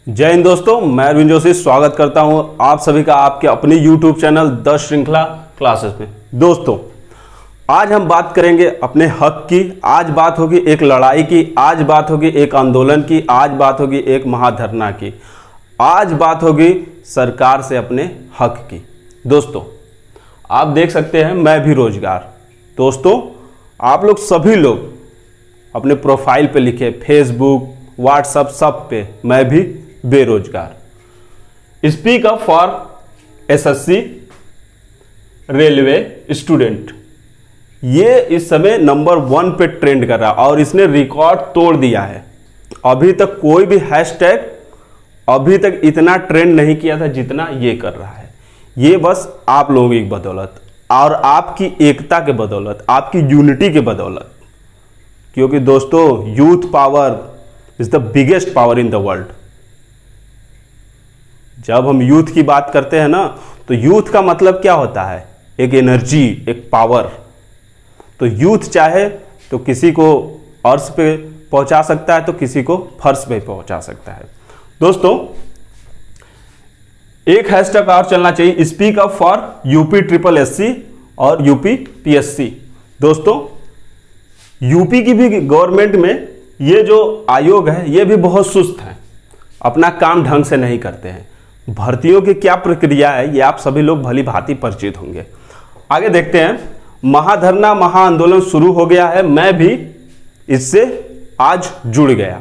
जय हिंद दोस्तों, मैं अरविंद जोशी स्वागत करता हूं आप सभी का आपके अपने YouTube चैनल द श्रृंखला क्लासेस में। दोस्तों, आज हम बात करेंगे अपने हक की। आज बात होगी एक लड़ाई की, आज बात होगी एक आंदोलन की, आज बात होगी एक महाधरना की, आज बात होगी सरकार से अपने हक की। दोस्तों, आप देख सकते हैं मैं भी रोजगार। दोस्तों, आप लोग सभी लोग अपने प्रोफाइल पे लिखे, फेसबुक, व्हाट्सएप, सब पे मैं भी बेरोजगार। Speak up for SSC railway student, ये इस समय नंबर 1 पे ट्रेंड कर रहा है और इसने रिकॉर्ड तोड़ दिया है। अभी तक कोई भी हैशटैग अभी तक इतना ट्रेंड नहीं किया था जितना ये कर रहा है। ये बस आप लोगों की बदौलत और आपकी एकता के बदौलत, आपकी यूनिटी के बदौलत। क्योंकि दोस्तों, youth power is the biggest power in the world. जब हम यूथ की बात करते हैं ना, तो यूथ का मतलब क्या होता है? एक एनर्जी, एक पावर। तो यूथ चाहे तो किसी को अर्श पे पहुंचा सकता है, तो किसी को फर्श पे पहुंचा सकता है। दोस्तों, एक हैशटैग और चलना चाहिए, speak up for UP triple SC और यूपी पीएससी। दोस्तों, यूपी की भी गवर्नमेंट में ये जो आयोग है, ये भी बहुत सुस्त है, अपना काम ढंग से नहीं करते हैं। भर्तियों की क्या प्रक्रिया है, ये आप सभी लोग भली भांति परिचित होंगे। आगे देखते हैं। महाधरना, महाआंदोलन शुरू हो गया है। मैं भी इससे आज जुड़ गया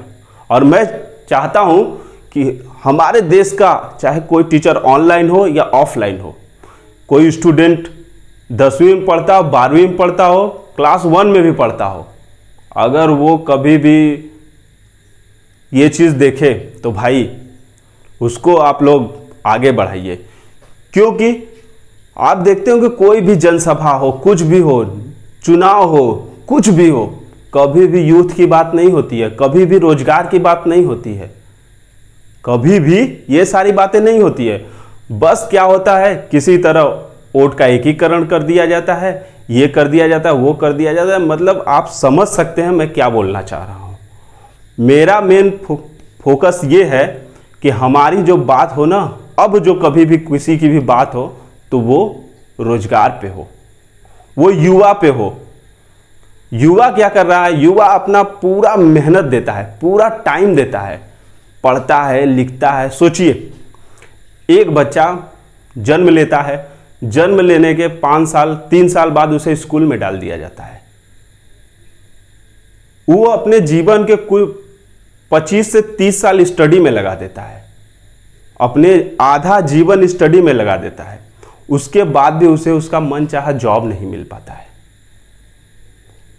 और मैं चाहता हूं कि हमारे देश का चाहे कोई टीचर ऑनलाइन हो या ऑफलाइन हो, कोई स्टूडेंट 10वीं में पढ़ता हो, 12वीं में पढ़ता हो, क्लास 1 में भी पढ़ता हो, अगर वो कभी भी ये चीज़ देखे तो भाई उसको आप लोग आगे बढ़ाइए। क्योंकि आप देखते हो कि कोई भी जनसभा हो, कुछ भी हो, चुनाव हो, कुछ भी हो, कभी भी यूथ की बात नहीं होती है, कभी भी रोजगार की बात नहीं होती है, कभी भी ये सारी बातें नहीं होती है। बस क्या होता है, किसी तरह वोट का एकीकरण कर दिया जाता है, ये कर दिया जाता है, वो कर दिया जाता है। मतलब आप समझ सकते हैं मैं क्या बोलना चाह रहा हूं। मेरा मेन फोकस ये है कि हमारी जो बात हो ना, अब जो कभी भी किसी की भी बात हो, तो वो रोजगार पे हो, वो युवा पे हो। युवा क्या कर रहा है? युवा अपना पूरा मेहनत देता है, पूरा टाइम देता है, पढ़ता है, लिखता है। सोचिए, एक बच्चा जन्म लेता है, जन्म लेने के 5 साल 3 साल बाद उसे स्कूल में डाल दिया जाता है। वो अपने जीवन के कुल 25 से 30 साल स्टडी में लगा देता है, अपने आधा जीवन स्टडी में लगा देता है। उसके बाद भी उसे उसका मन चाहा जॉब नहीं मिल पाता है।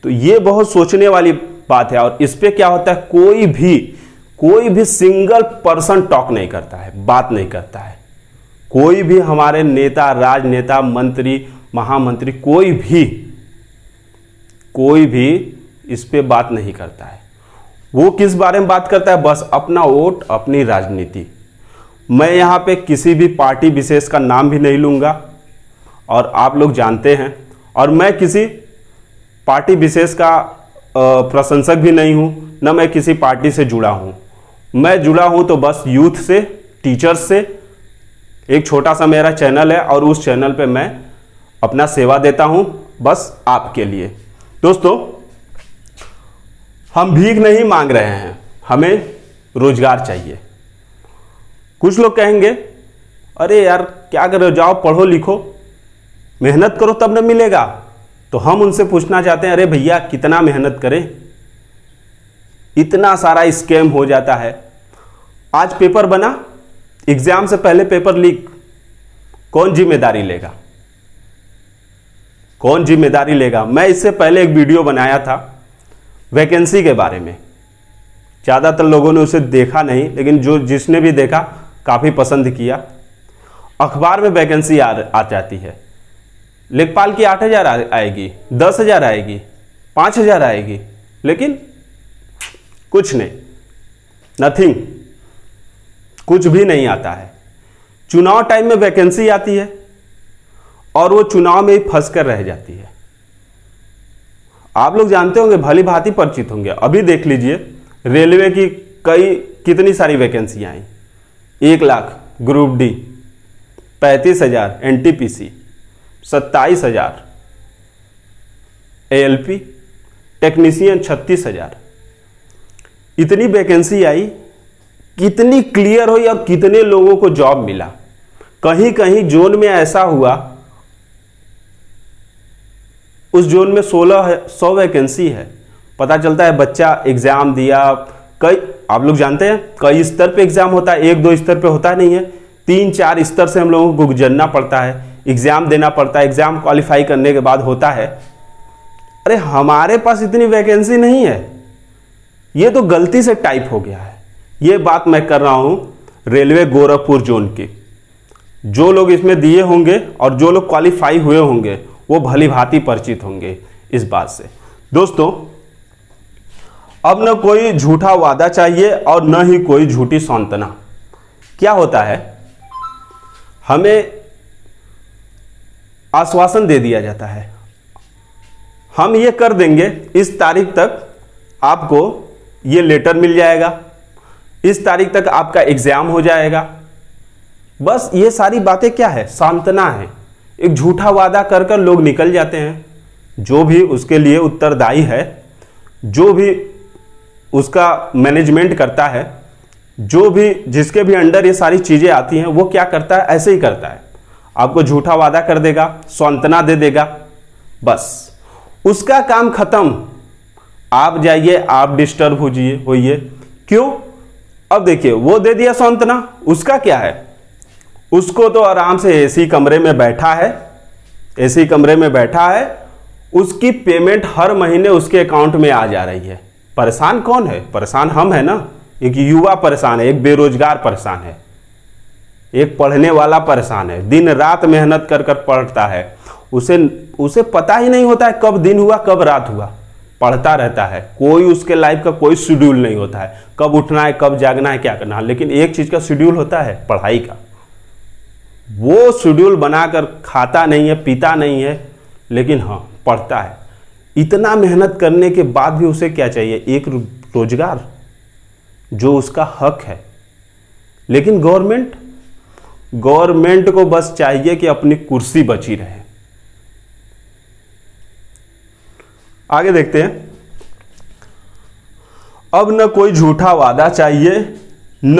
तो ये बहुत सोचने वाली बात है। और इस पे क्या होता है, कोई भी सिंगल पर्सन टॉक नहीं करता है, बात नहीं करता है। कोई भी हमारे नेता, राजनेता, मंत्री, महामंत्री, कोई भी इस पे बात नहीं करता है। वो किस बारे में बात करता है? बस अपना वोट, अपनी राजनीति। मैं यहाँ पे किसी भी पार्टी विशेष का नाम भी नहीं लूँगा और आप लोग जानते हैं, और मैं किसी पार्टी विशेष का प्रशंसक भी नहीं हूँ, न मैं किसी पार्टी से जुड़ा हूँ। मैं जुड़ा हूँ तो बस यूथ से, टीचर्स से। एक छोटा सा मेरा चैनल है और उस चैनल पे मैं अपना सेवा देता हूँ, बस आपके लिए। दोस्तों, हम भीख नहीं मांग रहे हैं, हमें रोजगार चाहिए। कुछ लोग कहेंगे, अरे यार क्या करो, जाओ पढ़ो लिखो, मेहनत करो तब न मिलेगा। तो हम उनसे पूछना चाहते हैं, अरे भैया कितना मेहनत करें, इतना सारा स्कैम हो जाता है। आज पेपर बना, एग्जाम से पहले पेपर लीक, कौन जिम्मेदारी लेगा? कौन जिम्मेदारी लेगा? मैं इससे पहले एक वीडियो बनाया था वैकेंसी के बारे में। ज़्यादातर लोगों ने उसे देखा नहीं, लेकिन जिसने भी देखा काफ़ी पसंद किया। अखबार में वैकेंसी आ जाती है, लेखपाल की 8,000 आएगी, 10,000 आएगी, 5,000 आएगी, लेकिन कुछ नहीं, नथिंग, कुछ भी नहीं आता है। चुनाव टाइम में वैकेंसी आती है और वो चुनाव में ही फंस कर रह जाती है। आप लोग जानते होंगे, भली भांति परिचित होंगे। अभी देख लीजिए, रेलवे की कितनी सारी वैकेंसियां आई, 1,00,000 group D, 35,000 NTPC, 27,000 ALP, technician 36,000। इतनी वैकेंसी आई, कितनी क्लियर हुई और कितने लोगों को जॉब मिला। कहीं कहीं जोन में ऐसा हुआ, उस जोन में 1,600 वैकेंसी है। पता चलता है बच्चा एग्जाम दिया, कई, आप लोग जानते हैं कई स्तर पे एग्जाम होता है, 1-2 स्तर पे होता नहीं है, 3-4 स्तर से हम लोगों को गुजरना पड़ता है, एग्जाम देना पड़ता है, एग्जाम क्वालिफाई करने के बाद होता है। अरे हमारे पास इतनी वैकेंसी नहीं है, ये तो गलती से टाइप हो गया है। ये बात मैं कर रहा हूं रेलवे गोरखपुर जोन की। जो लोग इसमें दिए होंगे और जो लोग क्वालिफाई हुए होंगे वो भली भांति परिचित होंगे इस बात से। दोस्तों, अब न कोई झूठा वादा चाहिए और न ही कोई झूठी सांत्वना। क्या होता है, हमें आश्वासन दे दिया जाता है, हम ये कर देंगे, इस तारीख तक आपको ये लेटर मिल जाएगा, इस तारीख तक आपका एग्जाम हो जाएगा। बस ये सारी बातें क्या है, सांत्वना है। एक झूठा वादा कर कर लोग निकल जाते हैं। जो भी उसके लिए उत्तरदायी है, जो भी उसका मैनेजमेंट करता है, जो भी जिसके भी अंडर ये सारी चीजें आती हैं, वो क्या करता है, ऐसे ही करता है। आपको झूठा वादा कर देगा, सांत्वना दे देगा, बस उसका काम खत्म। आप जाइए, आप डिस्टर्ब होइए। क्यों? अब देखिए, वो दे दिया सांत्वना, उसका क्या है, उसको तो आराम से एसी कमरे में बैठा है, एसी कमरे में बैठा है, उसकी पेमेंट हर महीने उसके अकाउंट में आ जा रही है। परेशान कौन है? परेशान हम है ना। एक युवा परेशान है, एक बेरोजगार परेशान है, एक पढ़ने वाला परेशान है, दिन रात मेहनत कर कर पढ़ता है, उसे पता ही नहीं होता है कब दिन हुआ कब रात हुआ, पढ़ता रहता है। कोई उसके लाइफ का कोई शेड्यूल नहीं होता है, कब उठना है, कब जागना है, क्या करना है। लेकिन एक चीज का शेड्यूल होता है, पढ़ाई का। वो शेड्यूल बनाकर खाता नहीं है, पीता नहीं है, लेकिन हाँ पढ़ता है। इतना मेहनत करने के बाद भी उसे क्या चाहिए, एक रोजगार जो उसका हक है। लेकिन गवर्नमेंट को बस चाहिए कि अपनी कुर्सी बची रहे। आगे देखते हैं। अब न कोई झूठा वादा चाहिए, न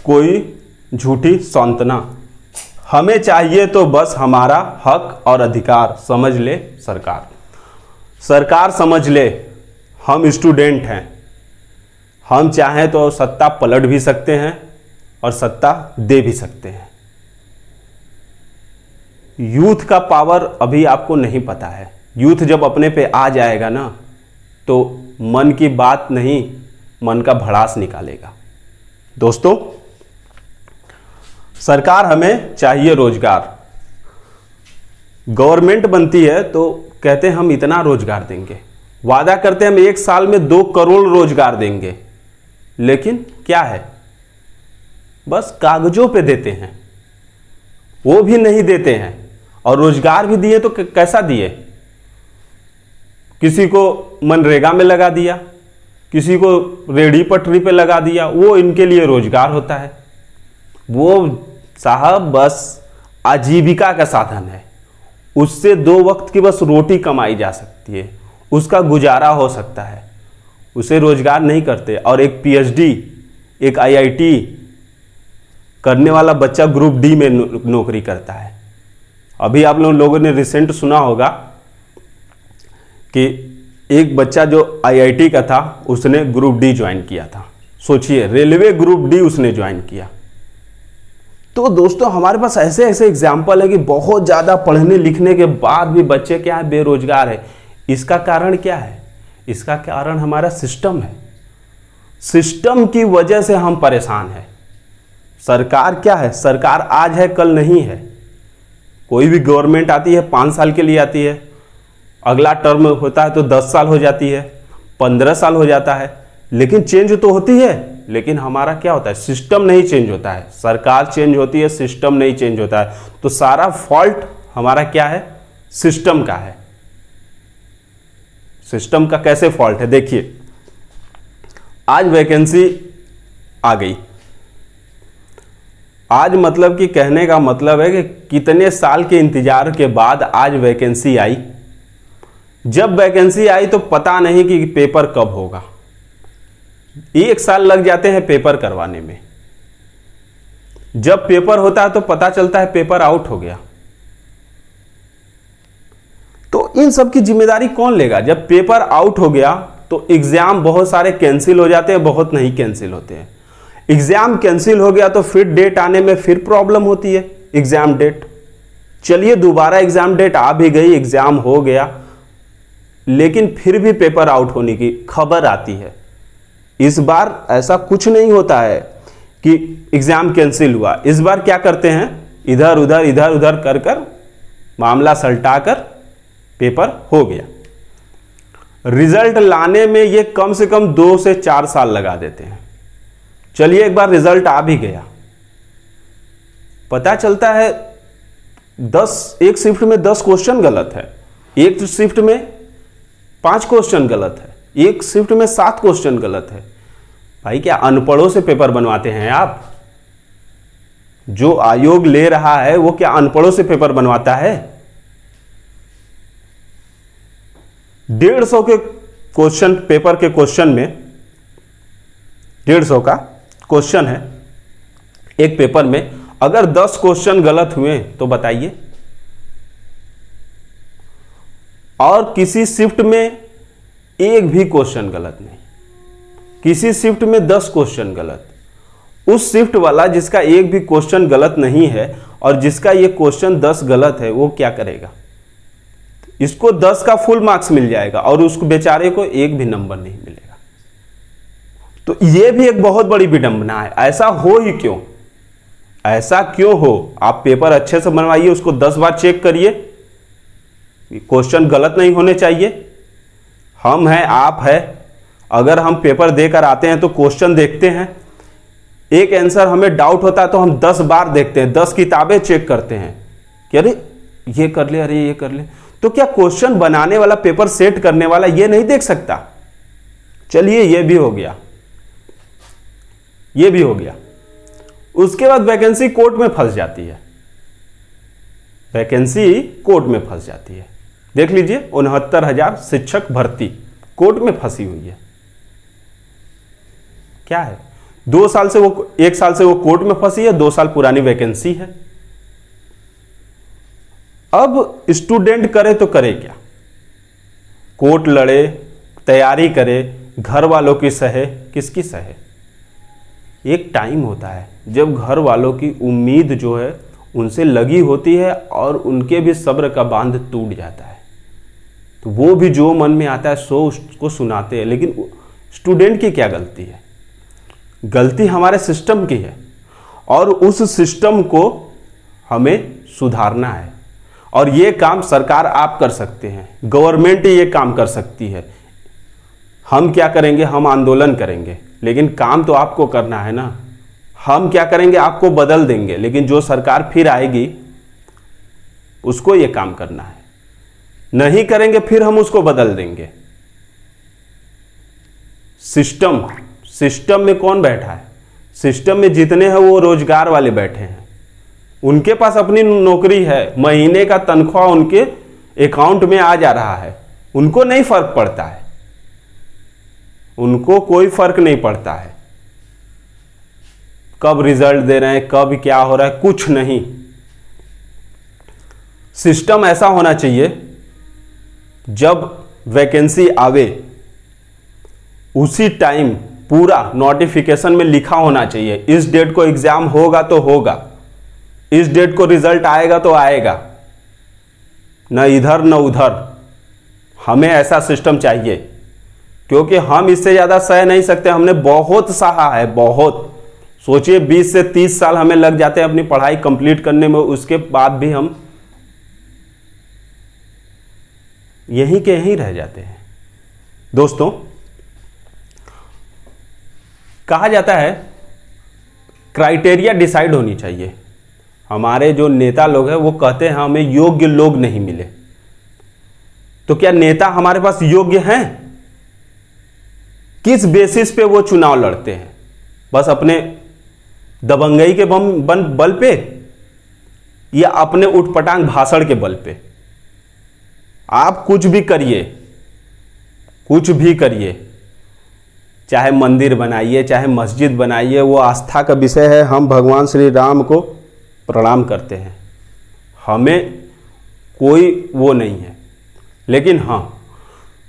कोई झूठी सांत्वना, हमें चाहिए तो बस हमारा हक और अधिकार। समझ ले सरकार, सरकार समझ ले, हम स्टूडेंट हैं, हम चाहें तो सत्ता पलट भी सकते हैं और सत्ता दे भी सकते हैं। यूथ का पावर अभी आपको नहीं पता है। यूथ जब अपने पे आ जाएगा ना, तो मन की बात नहीं, मन का भड़ास निकालेगा। दोस्तों, सरकार हमें चाहिए रोजगार। गवर्नमेंट बनती है तो कहते हैं हम इतना रोजगार देंगे, वादा करते हैं हम 1 साल में 2 करोड़ रोजगार देंगे, लेकिन क्या है, बस कागजों पे देते हैं, वो भी नहीं देते हैं। और रोजगार भी दिए तो कैसा दिए, किसी को मनरेगा में लगा दिया, किसी को रेहड़ी पटरी पे लगा दिया, वो इनके लिए रोजगार होता है। वो साहब बस आजीविका का साधन है, उससे 2 वक्त की बस रोटी कमाई जा सकती है, उसका गुजारा हो सकता है, उसे रोजगार नहीं करते। और एक पीएचडी, एक आईआईटी करने वाला बच्चा ग्रुप डी में नौकरी करता है। अभी आप लोगों ने रिसेंट सुना होगा कि एक बच्चा जो आईआईटी का था, उसने ग्रुप डी ज्वाइन किया था। सोचिए, रेलवे ग्रुप डी उसने ज्वाइन किया। तो दोस्तों, हमारे पास ऐसे ऐसे एग्जाम्पल है कि बहुत ज़्यादा पढ़ने लिखने के बाद भी बच्चे क्या है, बेरोजगार है। इसका कारण क्या है? इसका कारण हमारा सिस्टम है। सिस्टम की वजह से हम परेशान हैं। सरकार क्या है, सरकार आज है कल नहीं है। कोई भी गवर्नमेंट आती है 5 साल के लिए आती है, अगला टर्म होता है तो 10 साल हो जाती है, 15 साल हो जाता है, लेकिन चेंज तो होती है। लेकिन हमारा क्या होता है, सिस्टम नहीं चेंज होता है। सरकार चेंज होती है, सिस्टम नहीं चेंज होता है। तो सारा फॉल्ट हमारा क्या है, सिस्टम का है। सिस्टम का कैसे फॉल्ट है, देखिए, आज वैकेंसी आ गई, आज मतलब कि कहने का मतलब है कि कितने साल के इंतजार के बाद आज वैकेंसी आई। जब वैकेंसी आई तो पता नहीं कि पेपर कब होगा, 1 साल लग जाते हैं पेपर करवाने में। जब पेपर होता है तो पता चलता है पेपर आउट हो गया। तो इन सब की जिम्मेदारी कौन लेगा? जब पेपर आउट हो गया तो एग्जाम बहुत सारे कैंसिल हो जाते हैं, बहुत नहीं कैंसिल होते हैं। एग्जाम कैंसिल हो गया तो फिर डेट आने में फिर प्रॉब्लम होती है, एग्जाम डेट। चलिए दोबारा एग्जाम डेट आ भी गई, एग्जाम हो गया, लेकिन फिर भी पेपर आउट होने की खबर आती है। इस बार ऐसा कुछ नहीं होता है कि एग्जाम कैंसिल हुआ। इस बार क्या करते हैं, इधर उधर कर कर मामला सलटाकर पेपर हो गया। रिजल्ट लाने में ये कम से कम 2 से 4 साल लगा देते हैं। चलिए एक बार रिजल्ट आ भी गया, पता चलता है एक शिफ्ट में 10 क्वेश्चन गलत है, एक शिफ्ट में 5 क्वेश्चन गलत है, एक शिफ्ट में 7 क्वेश्चन गलत है। भाई क्या अनपढ़ों से पेपर बनवाते हैं आप? जो आयोग ले रहा है वो क्या अनपढ़ों से पेपर बनवाता है? 150 के क्वेश्चन, पेपर के क्वेश्चन में 150 का क्वेश्चन है एक पेपर में, अगर 10 क्वेश्चन गलत हुए तो बताइए। और किसी शिफ्ट में एक भी क्वेश्चन गलत नहीं, किसी शिफ्ट में 10 क्वेश्चन गलत। उस शिफ्ट वाला जिसका एक भी क्वेश्चन गलत नहीं है और जिसका ये क्वेश्चन 10 गलत है, वो क्या करेगा? इसको 10 का फुल मार्क्स मिल जाएगा और उसको बेचारे को एक भी नंबर नहीं मिलेगा। तो ये भी एक बहुत बड़ी विडंबना है। ऐसा हो ही क्यों? ऐसा क्यों हो? आप पेपर अच्छे से बनवाइए, उसको 10 बार चेक करिए, क्वेश्चन गलत नहीं होने चाहिए। हम हैं, आप है, अगर हम पेपर देकर आते हैं तो क्वेश्चन देखते हैं, एक आंसर हमें डाउट होता है तो हम 10 बार देखते हैं, 10 किताबें चेक करते हैं कि अरे ये कर ले, अरे ये कर ले। तो क्या क्वेश्चन बनाने वाला, पेपर सेट करने वाला ये नहीं देख सकता? चलिए ये भी हो गया, ये भी हो गया। उसके बाद वैकेंसी कोर्ट में फंस जाती है, वैकेंसी कोर्ट में फंस जाती है। देख लीजिए 69,000 शिक्षक भर्ती कोर्ट में फंसी हुई है। क्या है? 2 साल से वो, 1 साल से वो कोर्ट में फंसी है, 2 साल पुरानी वैकेंसी है। अब स्टूडेंट करे तो करे क्या? कोर्ट लड़े, तैयारी करे, घर वालों की सहे, किसकी सहे? एक टाइम होता है जब घर वालों की उम्मीद जो है उनसे लगी होती है और उनके भी सब्र का बांध टूट जाता है, तो वो भी जो मन में आता है सो उसको सुनाते हैं। लेकिन स्टूडेंट की क्या गलती है? गलती हमारे सिस्टम की है और उस सिस्टम को हमें सुधारना है। और ये काम सरकार आप कर सकते हैं, गवर्नमेंट ये काम कर सकती है। हम क्या करेंगे? हम आंदोलन करेंगे, लेकिन काम तो आपको करना है ना। हम क्या करेंगे? आपको बदल देंगे, लेकिन जो सरकार फिर आएगी उसको ये काम करना है। नहीं करेंगे फिर हम उसको बदल देंगे। सिस्टम में कौन बैठा है? सिस्टम में जितने हैं वो रोजगार वाले बैठे हैं, उनके पास अपनी नौकरी है, महीने का तनख्वाह उनके अकाउंट में आ जा रहा है, उनको नहीं फर्क पड़ता है, उनको कोई फर्क नहीं पड़ता है कब रिजल्ट दे रहे हैं, कब क्या हो रहा है, कुछ नहीं। सिस्टम ऐसा होना चाहिए जब वैकेंसी आवे उसी टाइम पूरा नोटिफिकेशन में लिखा होना चाहिए, इस डेट को एग्जाम होगा तो होगा, इस डेट को रिजल्ट आएगा तो आएगा, न इधर न उधर। हमें ऐसा सिस्टम चाहिए, क्योंकि हम इससे ज्यादा सह नहीं सकते। हमने बहुत सहा है, बहुत। सोचिए 20 से 30 साल हमें लग जाते हैं अपनी पढ़ाई कंप्लीट करने में, उसके बाद भी हम यहीं के यहीं रह जाते हैं। दोस्तों, कहा जाता है क्राइटेरिया डिसाइड होनी चाहिए। हमारे जो नेता लोग हैं वो कहते हैं हमें योग्य लोग नहीं मिले, तो क्या नेता हमारे पास योग्य हैं? किस बेसिस पे वो चुनाव लड़ते हैं? बस अपने दबंगई के बल पे या अपने उठपटांग भाषण के बल पे? आप कुछ भी करिए, कुछ भी करिए, चाहे मंदिर बनाइए, चाहे मस्जिद बनाइए, वो आस्था का विषय है। हम भगवान श्री राम को प्रणाम करते हैं, हमें कोई वो नहीं है। लेकिन हाँ,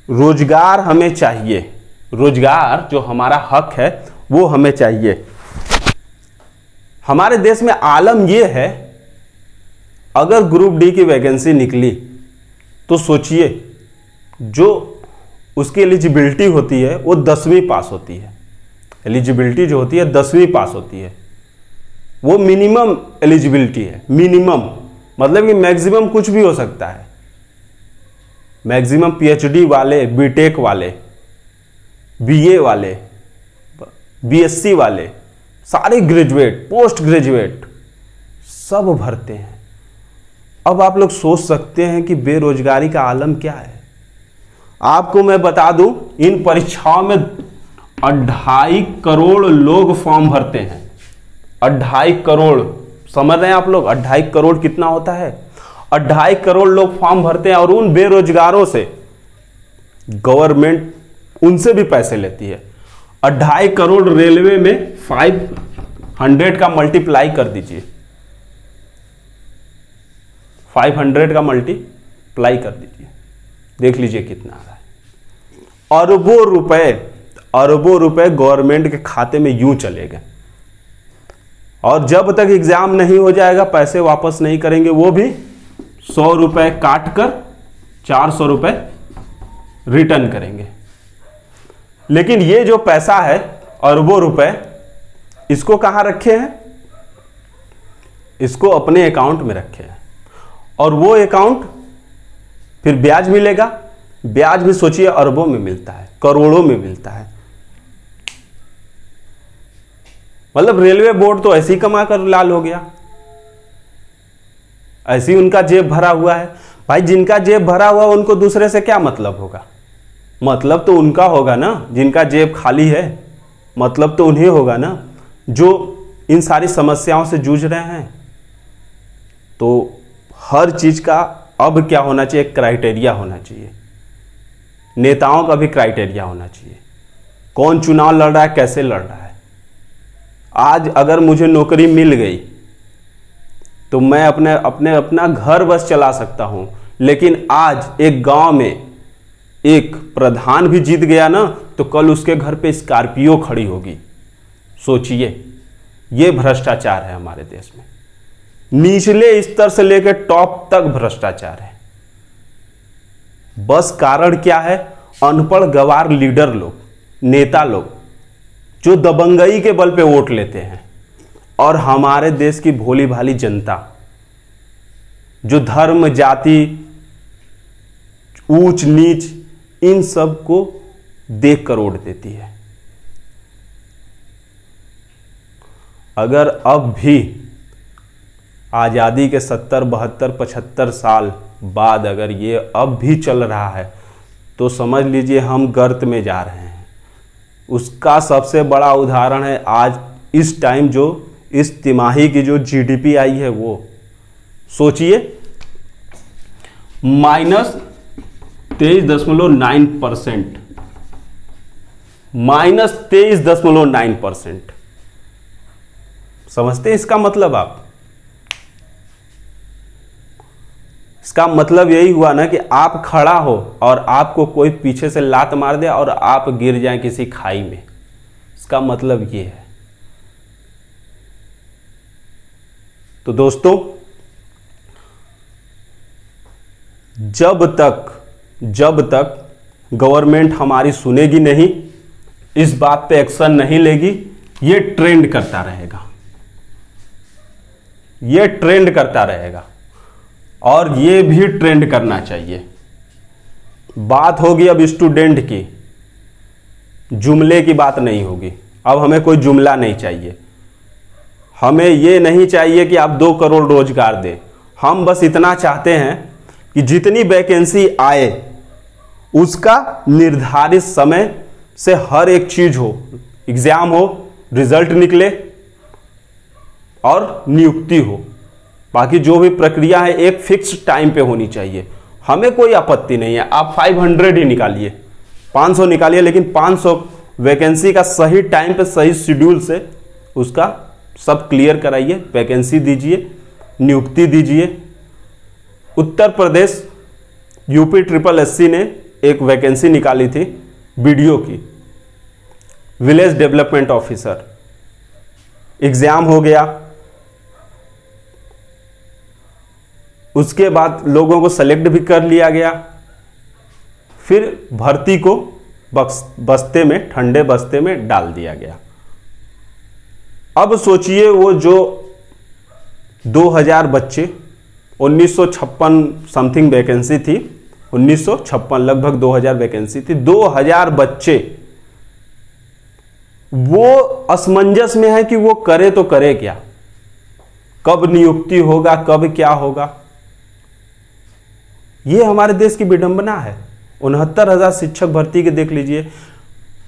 रोजगार हमें चाहिए, रोजगार जो हमारा हक है वो हमें चाहिए। हमारे देश में आलम ये है, अगर ग्रुप डी की वैकेंसी निकली तो सोचिए, जो उसकी एलिजिबिलिटी होती है वो 10वीं पास होती है। एलिजिबिलिटी जो होती है 10वीं पास होती है, वो मिनिमम एलिजिबिलिटी है। मिनिमम मतलब कि मैक्सिमम कुछ भी हो सकता है। मैक्सिमम पीएचडी वाले, बीटेक वाले, बीए वाले, बीएससी वाले, सारे ग्रेजुएट, पोस्ट ग्रेजुएट सब भरते हैं। अब आप लोग सोच सकते हैं कि बेरोजगारी का आलम क्या है। आपको मैं बता दूं, इन परीक्षाओं में 2.5 करोड़ लोग फॉर्म भरते हैं। 2.5 करोड़, समझ रहे हैं आप लोग? 2.5 करोड़ कितना होता है? 2.5 करोड़ लोग फॉर्म भरते हैं और उन बेरोजगारों से गवर्नमेंट उनसे भी पैसे लेती है। 2.5 करोड़ रेलवे में 500 का मल्टीप्लाई कर दीजिए, 500 का मल्टीप्लाई कर दीजिए, देख लीजिए कितना आ रहा है। अरबों रुपए गवर्नमेंट के खाते में यूं चले गए, और जब तक एग्जाम नहीं हो जाएगा पैसे वापस नहीं करेंगे। वो भी 100 रुपए काट कर 400 रुपए रिटर्न करेंगे। लेकिन ये जो पैसा है, अरबों रुपए, इसको कहां रखे हैं? इसको अपने अकाउंट में रखे हैं, और वो अकाउंट फिर ब्याज मिलेगा। ब्याज भी सोचिए अरबों में मिलता है, करोड़ों में मिलता है। मतलब रेलवे बोर्ड तो ऐसे ही कमा कर लाल हो गया, ऐसे ही उनका जेब भरा हुआ है। भाई जिनका जेब भरा हुआ उनको दूसरे से क्या मतलब होगा? मतलब तो उनका होगा ना, जिनका जेब खाली है। मतलब तो उन्हें होगा ना, जो इन सारी समस्याओं से जूझ रहे हैं। तो हर चीज का अब क्या होना चाहिए? क्राइटेरिया होना चाहिए। नेताओं का भी क्राइटेरिया होना चाहिए। कौन चुनाव लड़ रहा है, कैसे लड़ रहा है। आज अगर मुझे नौकरी मिल गई तो मैं अपना घर बस चला सकता हूं, लेकिन आज एक गांव में एक प्रधान भी जीत गया ना, तो कल उसके घर पे स्कॉर्पियो खड़ी होगी। सोचिए, ये भ्रष्टाचार है हमारे देश में। निचले स्तर से लेकर टॉप तक भ्रष्टाचार है। बस कारण क्या है? अनपढ़ गवार लीडर लोग, नेता लोग, जो दबंगई के बल पे वोट लेते हैं, और हमारे देश की भोली भाली जनता जो धर्म, जाति, ऊंच नीच, इन सब को देख कर वोट देती है। अगर अब भी आजादी के 70, 72, 75 साल बाद अगर ये अब भी चल रहा है, तो समझ लीजिए हम गर्त में जा रहे हैं। उसका सबसे बड़ा उदाहरण है आज इस टाइम जो इस तिमाही की जो जीडीपी आई है, वो सोचिए -23.9%, -23.9%। समझते हैं इसका मतलब आप? इसका मतलब यही हुआ ना कि आप खड़ा हो और आपको कोई पीछे से लात मार दे और आप गिर जाएं किसी खाई में। इसका मतलब ये है। तो दोस्तों, जब तक गवर्नमेंट हमारी सुनेगी नहीं, इस बात पे एक्शन नहीं लेगी, ये ट्रेंड करता रहेगा, ये ट्रेंड करता रहेगा। और ये भी ट्रेंड करना चाहिए। बात होगी अब स्टूडेंट की, जुमले की बात नहीं होगी। अब हमें कोई जुमला नहीं चाहिए। हमें ये नहीं चाहिए कि आप 2 करोड़ रोजगार दें। हम बस इतना चाहते हैं कि जितनी वैकेंसी आए उसका निर्धारित समय से हर एक चीज हो, एग्जाम हो, रिजल्ट निकले, और नियुक्ति हो। बाकी जो भी प्रक्रिया है एक फिक्स टाइम पे होनी चाहिए। हमें कोई आपत्ति नहीं है, आप 500 ही निकालिए, 500 निकालिए, लेकिन 500 वैकेंसी का सही टाइम पे सही शेड्यूल से उसका सब क्लियर कराइए, वैकेंसी दीजिए, नियुक्ति दीजिए। उत्तर प्रदेश यूपी SSS ने एक वैकेंसी निकाली थी बीडीओ की, विलेज डेवलपमेंट ऑफिसर। एग्जाम हो गया, उसके बाद लोगों को सेलेक्ट भी कर लिया गया, फिर भर्ती को बस्ते में, ठंडे बस्ते में डाल दिया गया। अब सोचिए वो जो 2000 बच्चे, 1956 समथिंग वैकेंसी थी, 1956 लगभग 2000 वैकेंसी थी, 2000 बच्चे वो असमंजस में है कि वो करे तो करे क्या, कब नियुक्ति होगा, कब क्या होगा। ये हमारे देश की विडंबना है। 69,000 शिक्षक भर्ती के देख लीजिए,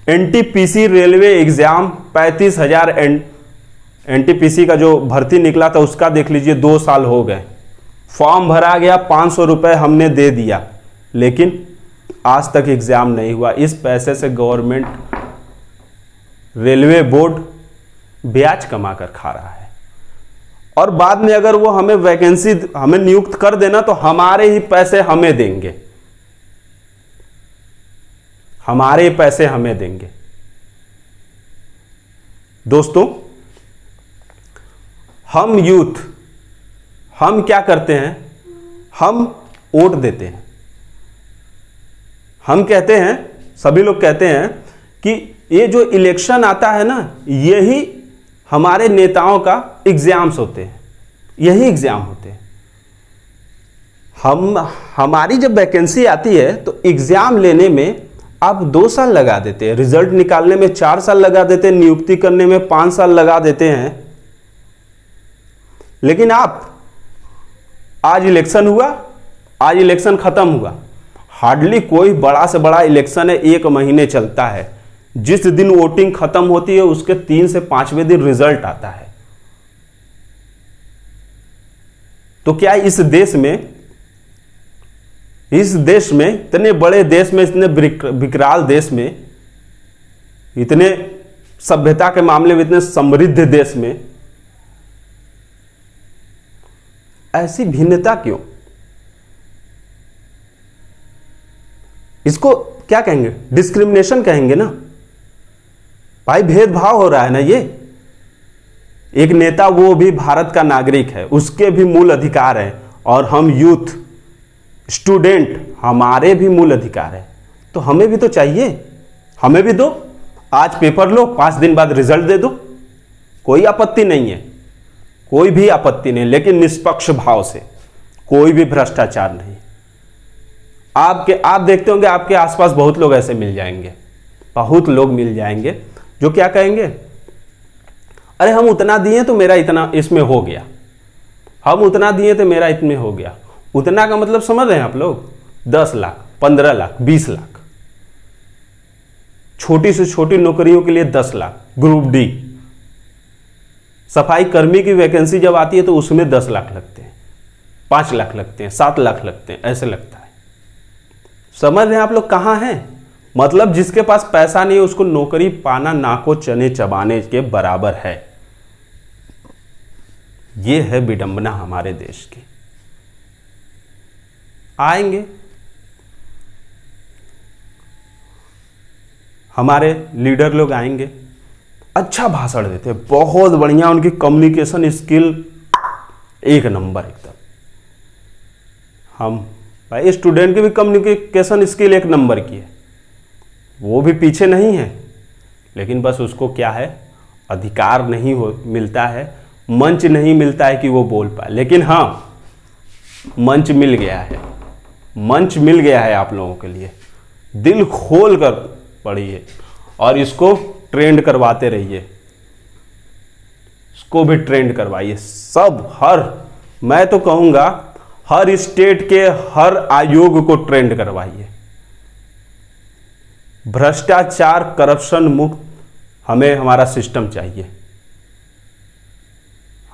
एनटीपीसी रेलवे एग्जाम 35,000 एनटीपीसी का जो भर्ती निकला था उसका देख लीजिए, 2 साल हो गए। फॉर्म भरा गया, 500 रुपए हमने दे दिया, लेकिन आज तक एग्जाम नहीं हुआ। इस पैसे से गवर्नमेंट, रेलवे बोर्ड ब्याज कमा कर खा रहा है। और बाद में अगर वो हमें वैकेंसी, हमें नियुक्त कर देना तो हमारे ही पैसे हमें देंगे, हमारे ही पैसे हमें देंगे। दोस्तों, हम यूथ, हम क्या करते हैं, हम वोट देते हैं। हम कहते हैं, सभी लोग कहते हैं कि ये जो इलेक्शन आता है ना, यही हमारे नेताओं का एग्जाम्स होते हैं, यही एग्जाम होते हैं। हमारी जब वैकेंसी आती है तो एग्जाम लेने में आप 2 साल लगा देते हैं, रिजल्ट निकालने में 4 साल लगा देते हैं, नियुक्ति करने में 5 साल लगा देते हैं। लेकिन आप, आज इलेक्शन हुआ, आज इलेक्शन खत्म हुआ, हार्डली कोई बड़ा से बड़ा इलेक्शन है 1 महीने चलता है। जिस दिन वोटिंग खत्म होती है उसके 3 से 5वें दिन रिजल्ट आता है। तो क्या इस देश में, इतने बड़े देश में, इतने विकराल देश में, इतने सभ्यता के मामले में इतने समृद्ध देश में ऐसी भिन्नता क्यों? इसको क्या कहेंगे? डिस्क्रिमिनेशन कहेंगे ना भाई, भेदभाव हो रहा है ना। ये एक नेता, वो भी भारत का नागरिक है, उसके भी मूल अधिकार है, और हम यूथ, स्टूडेंट, हमारे भी मूल अधिकार है। तो हमें भी तो चाहिए, हमें भी दो। आज पेपर लो, 5 दिन बाद रिजल्ट दे दो, कोई आपत्ति नहीं है, कोई भी आपत्ति नहीं, लेकिन निष्पक्ष भाव से, कोई भी भ्रष्टाचार नहीं। आप देखते होंगे आपके आसपास बहुत लोग ऐसे मिल जाएंगे, बहुत लोग मिल जाएंगे जो क्या कहेंगे, अरे हम उतना दिए तो मेरा इतना इसमें हो गया, हम उतना दिए तो मेरा इतने हो गया। उतना का मतलब समझ रहे हैं आप लोग? 10 लाख, 15 लाख, 20 लाख। छोटी से छोटी नौकरियों के लिए 10 लाख। ग्रुप डी सफाई कर्मी की वैकेंसी जब आती है तो उसमें 10 लाख लगते हैं, 5 लाख लगते हैं, 7 लाख लगते हैं, ऐसे लगता है। समझ रहे हैं आप लोग कहां हैं? मतलब जिसके पास पैसा नहीं है उसको नौकरी पाना नाको चने चबाने के बराबर है। यह है विडंबना हमारे देश की। आएंगे हमारे लीडर लोग, आएंगे, अच्छा भाषण देते हैं, बहुत बढ़िया, उनकी कम्युनिकेशन स्किल 1 नंबर एकदम। हम भाई स्टूडेंट की भी कम्युनिकेशन स्किल 1 नंबर की है, वो भी पीछे नहीं है, लेकिन बस उसको क्या है, अधिकार नहीं मिलता है, मंच नहीं मिलता है कि वो बोल पाए। लेकिन हाँ, मंच मिल गया है, मंच मिल गया है आप लोगों के लिए। दिल खोल कर पढ़िए और इसको ट्रेंड करवाते रहिए, इसको भी ट्रेंड करवाइए। सब, मैं तो कहूंगा हर स्टेट के हर आयोग को ट्रेंड करवाइए। भ्रष्टाचार, करप्शन मुक्त हमें हमारा सिस्टम चाहिए।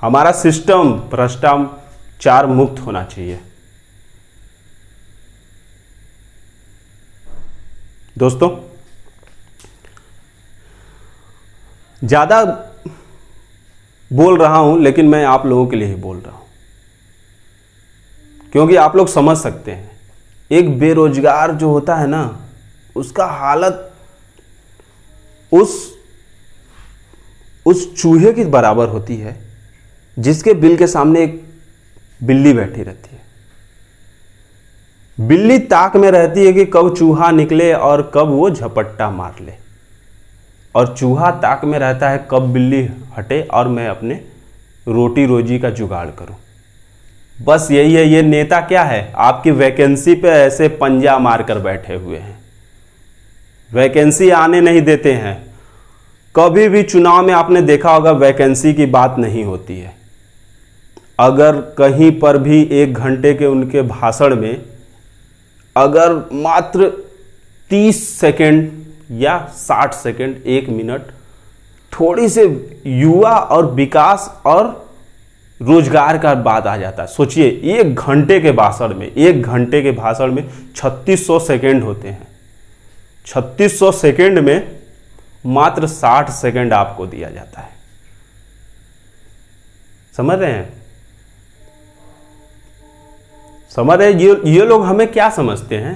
हमारा सिस्टम भ्रष्टाचार मुक्त होना चाहिए। दोस्तों, ज्यादा बोल रहा हूं लेकिन मैं आप लोगों के लिए ही बोल रहा हूं, क्योंकि आप लोग समझ सकते हैं एक बेरोजगार जो होता है ना, उसका हालत उस चूहे की बराबर होती है जिसके बिल के सामने एक बिल्ली बैठी रहती है। बिल्ली ताक में रहती है कि कब चूहा निकले और कब वो झपट्टा मार ले, और चूहा ताक में रहता है कब बिल्ली हटे और मैं अपने रोटी रोजी का जुगाड़ करूं। बस यही है। ये नेता क्या है, आपकी वैकेंसी पे ऐसे पंजा मारकर बैठे हुए हैं, वैकेंसी आने नहीं देते हैं। कभी भी चुनाव में आपने देखा होगा वैकेंसी की बात नहीं होती है। अगर कहीं पर भी 1 घंटे के उनके भाषण में अगर मात्र 30 सेकंड या 60 सेकंड, 1 मिनट थोड़ी से युवा और विकास और रोजगार का बात आ जाता है, सोचिए 1 घंटे के भाषण में 3600 सेकंड होते हैं। 3600 सेकंड में मात्र 60 सेकंड आपको दिया जाता है। समझ रहे हैं? समझ रहे? ये लोग हमें क्या समझते हैं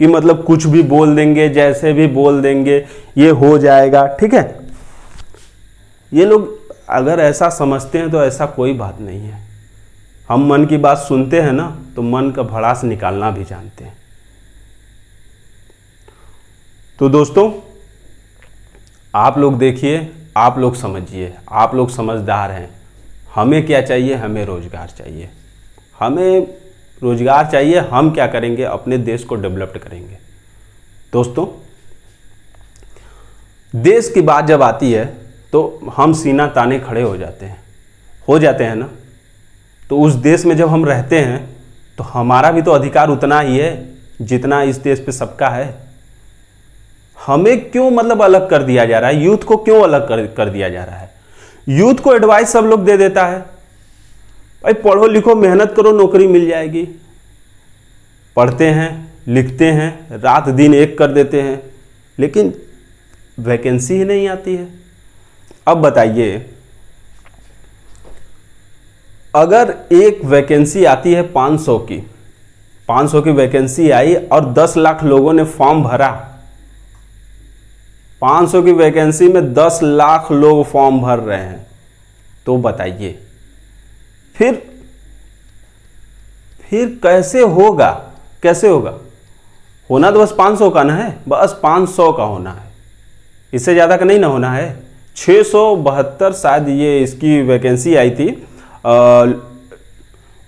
कि मतलब कुछ भी बोल देंगे, जैसे भी बोल देंगे ये हो जाएगा, ठीक है। ये लोग अगर ऐसा समझते हैं तो ऐसा कोई बात नहीं है। हम मन की बात सुनते हैं ना, तो मन का भड़ास निकालना भी जानते हैं। तो दोस्तों, आप लोग देखिए, आप लोग समझिए, आप लोग समझदार हैं। हमें क्या चाहिए? हमें रोजगार चाहिए, हमें रोजगार चाहिए। हम क्या करेंगे? अपने देश को डेवलप करेंगे। दोस्तों, देश की बात जब आती है तो हम सीना ताने खड़े हो जाते हैं ना। तो उस देश में जब हम रहते हैं तो हमारा भी तो अधिकार उतना ही है जितना इस देश पे सबका है। हमें क्यों मतलब अलग कर दिया जा रहा है? यूथ को क्यों अलग कर दिया जा रहा है? यूथ को एडवाइस सब लोग दे देता है, भाई पढ़ो लिखो मेहनत करो नौकरी मिल जाएगी। पढ़ते हैं, लिखते हैं, रात दिन एक कर देते हैं, लेकिन वैकेंसी ही नहीं आती है। अब बताइए, अगर एक वैकेंसी आती है 500 की वैकेंसी आई और 10 लाख लोगों ने फॉर्म भरा, 500 की वैकेंसी में 10 लाख लोग फॉर्म भर रहे हैं, तो बताइए फिर कैसे होगा? होना तो बस 500 का ना है, बस 500 का होना है, इससे ज़्यादा का नहीं ना होना है। 672 शायद ये इसकी वैकेंसी आई थी,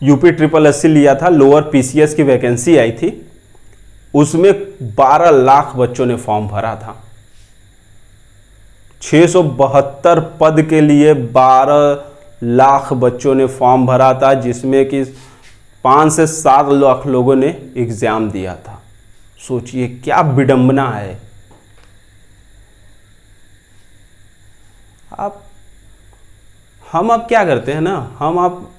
यूपी SSS लिया था, लोअर PCS की वैकेंसी आई थी, उसमें 12 लाख बच्चों ने फॉर्म भरा था। 672 पद के लिए 12 लाख बच्चों ने फॉर्म भरा था, जिसमें कि 5 से 7 लाख लोगों ने एग्जाम दिया था। सोचिए क्या विडंबना है। हम अब क्या करते हैं ना,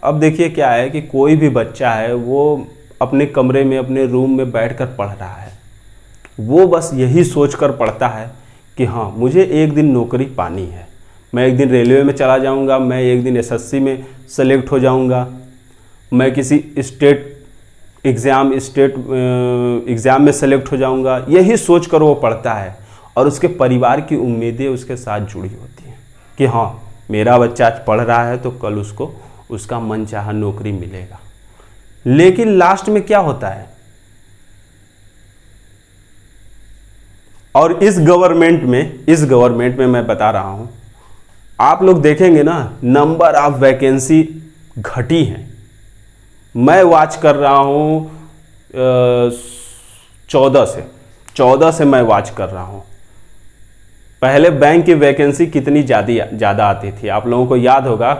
अब देखिए क्या है कि कोई भी बच्चा है वो अपने कमरे में, अपने रूम में बैठकर पढ़ रहा है। वो बस यही सोचकर पढ़ता है कि हाँ मुझे एक दिन नौकरी पानी है, मैं एक दिन रेलवे में चला जाऊंगा, मैं एक दिन SSC में सेलेक्ट हो जाऊंगा, मैं किसी स्टेट एग्ज़ाम में सेलेक्ट हो जाऊंगा। यही सोचकर वो पढ़ता है और उसके परिवार की उम्मीदें उसके साथ जुड़ी होती हैं कि हाँ मेरा बच्चा आज पढ़ रहा है तो कल उसको उसका मनचाहा नौकरी मिलेगा। लेकिन लास्ट में क्या होता है? और इस गवर्नमेंट में मैं बता रहा हूं, आप लोग देखेंगे ना, नंबर ऑफ वैकेंसी घटी हैं। मैं वॉच कर रहा हूं 14 से मैं वॉच कर रहा हूं। पहले बैंक की वैकेंसी कितनी ज़्यादा आती थी, आप लोगों को याद होगा।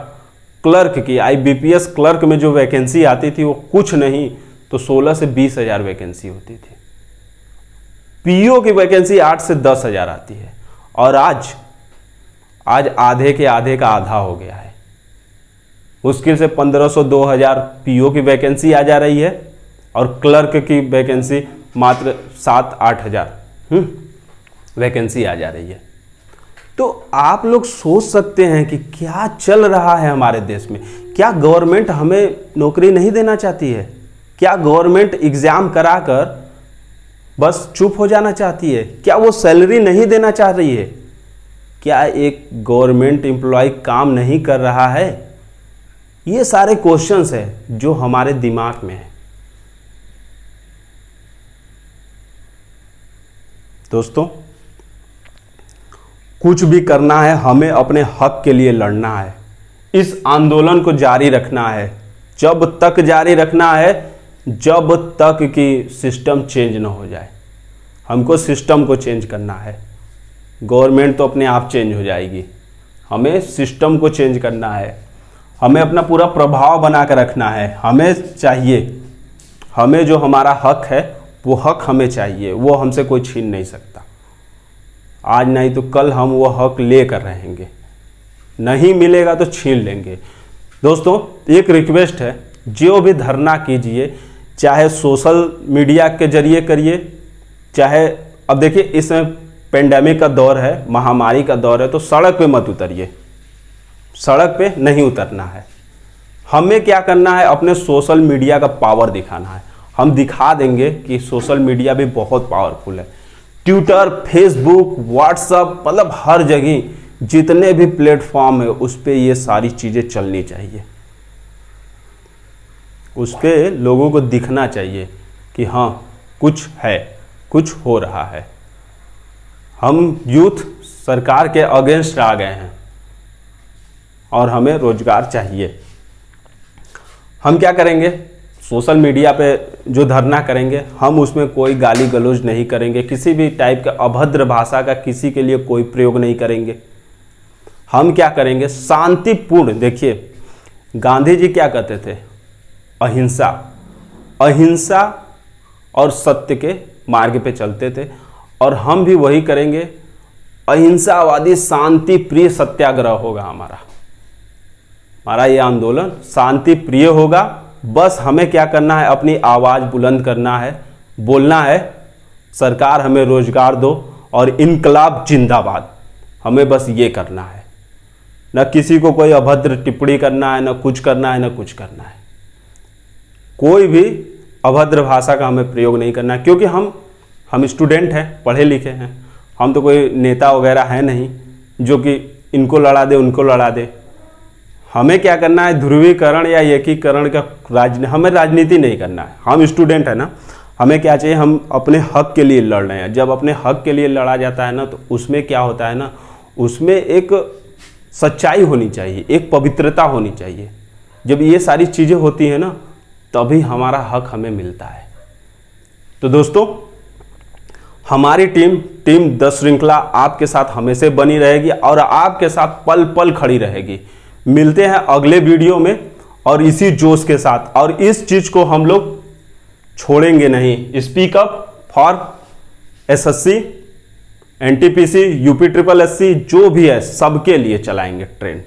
क्लर्क की, IBPS क्लर्क में जो वैकेंसी आती थी वो कुछ नहीं तो 16 से 20 हज़ार वैकेंसी होती थी। PO की वैकेंसी 8 से 10 हज़ार आती है, और आज आधे के आधे का आधा हो गया है। मुश्किल से 1500 2000 पीओ की वैकेंसी आ जा रही है और क्लर्क की वैकेंसी मात्र 7-8 हज़ार वैकेंसी आ जा रही है। तो आप लोग सोच सकते हैं कि क्या चल रहा है हमारे देश में। क्या गवर्नमेंट हमें नौकरी नहीं देना चाहती है? क्या गवर्नमेंट एग्जाम कराकर बस चुप हो जाना चाहती है? क्या वो सैलरी नहीं देना चाह रही है? क्या एक गवर्नमेंट एम्प्लॉय काम नहीं कर रहा है? ये सारे क्वेश्चंस हैं जो हमारे दिमाग में है। दोस्तों, कुछ भी करना है, हमें अपने हक के लिए लड़ना है। इस आंदोलन को जारी रखना है, जब तक जारी रखना है जब तक कि सिस्टम चेंज ना हो जाए। हमको सिस्टम को चेंज करना है। गवर्नमेंट तो अपने आप चेंज हो जाएगी, हमें सिस्टम को चेंज करना है। हमें अपना पूरा प्रभाव बना कर रखना है। हमें चाहिए, हमें जो हमारा हक है वो हक हमें चाहिए, वो हमसे कोई छीन नहीं सकता। आज नहीं तो कल हम वो हक लेकर रहेंगे, नहीं मिलेगा तो छीन लेंगे। दोस्तों, एक रिक्वेस्ट है, जो भी धरना कीजिए, चाहे सोशल मीडिया के जरिए करिए, चाहे अब देखिए इसमें पेंडेमिक का दौर है, महामारी का दौर है, तो सड़क पे मत उतरिए, सड़क पे नहीं उतरना है। हमें क्या करना है, अपने सोशल मीडिया का पावर दिखाना है। हम दिखा देंगे कि सोशल मीडिया भी बहुत पावरफुल है। ट्विटर, फेसबुक, व्हाट्सएप, मतलब हर जगह जितने भी प्लेटफॉर्म है उस पर ये सारी चीज़ें चलनी चाहिए। उस पर लोगों को दिखना चाहिए कि हाँ कुछ है, कुछ हो रहा है। हम यूथ सरकार के अगेंस्ट आ गए हैं और हमें रोजगार चाहिए। हम क्या करेंगे, सोशल मीडिया पे जो धरना करेंगे, हम उसमें कोई गाली गलौज नहीं करेंगे, किसी भी टाइप का अभद्र भाषा का किसी के लिए कोई प्रयोग नहीं करेंगे। हम क्या करेंगे, शांतिपूर्ण। देखिए गांधी जी क्या कहते थे, अहिंसा, अहिंसा और सत्य के मार्ग पे चलते थे, और हम भी वही करेंगे। अहिंसावादी शांति प्रिय सत्याग्रह होगा हमारा ये आंदोलन शांति प्रिय होगा। बस हमें क्या करना है, अपनी आवाज़ बुलंद करना है, बोलना है सरकार हमें रोजगार दो और इनकलाब जिंदाबाद। हमें बस ये करना है, न किसी को कोई अभद्र टिप्पणी करना है, न कुछ करना है, न कुछ करना है। कोई भी अभद्र भाषा का हमें प्रयोग नहीं करना है, क्योंकि हम स्टूडेंट हैं, पढ़े लिखे हैं। हम तो कोई नेता वगैरह है नहीं जो कि इनको लड़ा दे उनको लड़ा दे। हमें क्या करना है, ध्रुवीकरण या एकीकरण का हमें राजनीति नहीं करना है। हम स्टूडेंट है ना, हमें क्या चाहिए, हम अपने हक के लिए लड़ रहे हैं। जब अपने हक के लिए लड़ा जाता है ना, तो उसमें क्या होता है ना, उसमें एक सच्चाई होनी चाहिए, एक पवित्रता होनी चाहिए। जब ये सारी चीज़ें होती हैं ना, तभी हमारा हक हमें मिलता है। तो दोस्तों, हमारी टीम 10 श्रृंखला आपके साथ हमेशा बनी रहेगी और आपके साथ पल पल खड़ी रहेगी। मिलते हैं अगले वीडियो में और इसी जोश के साथ, और इस चीज को हम लोग छोड़ेंगे नहीं। Speak up for SSC, NTPC, UP triple SC, जो भी है सबके लिए चलाएंगे ट्रेंड,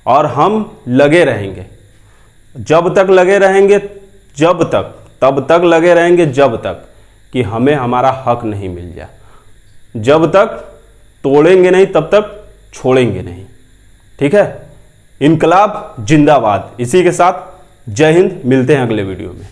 और हम लगे रहेंगे। जब तक लगे रहेंगे, तब तक लगे रहेंगे जब तक कि हमें हमारा हक नहीं मिल जाए। जब तक तोड़ेंगे नहीं तब तक छोड़ेंगे नहीं। ठीक है, इनकलाब जिंदाबाद। इसी के साथ जय हिंद, मिलते हैं अगले वीडियो में।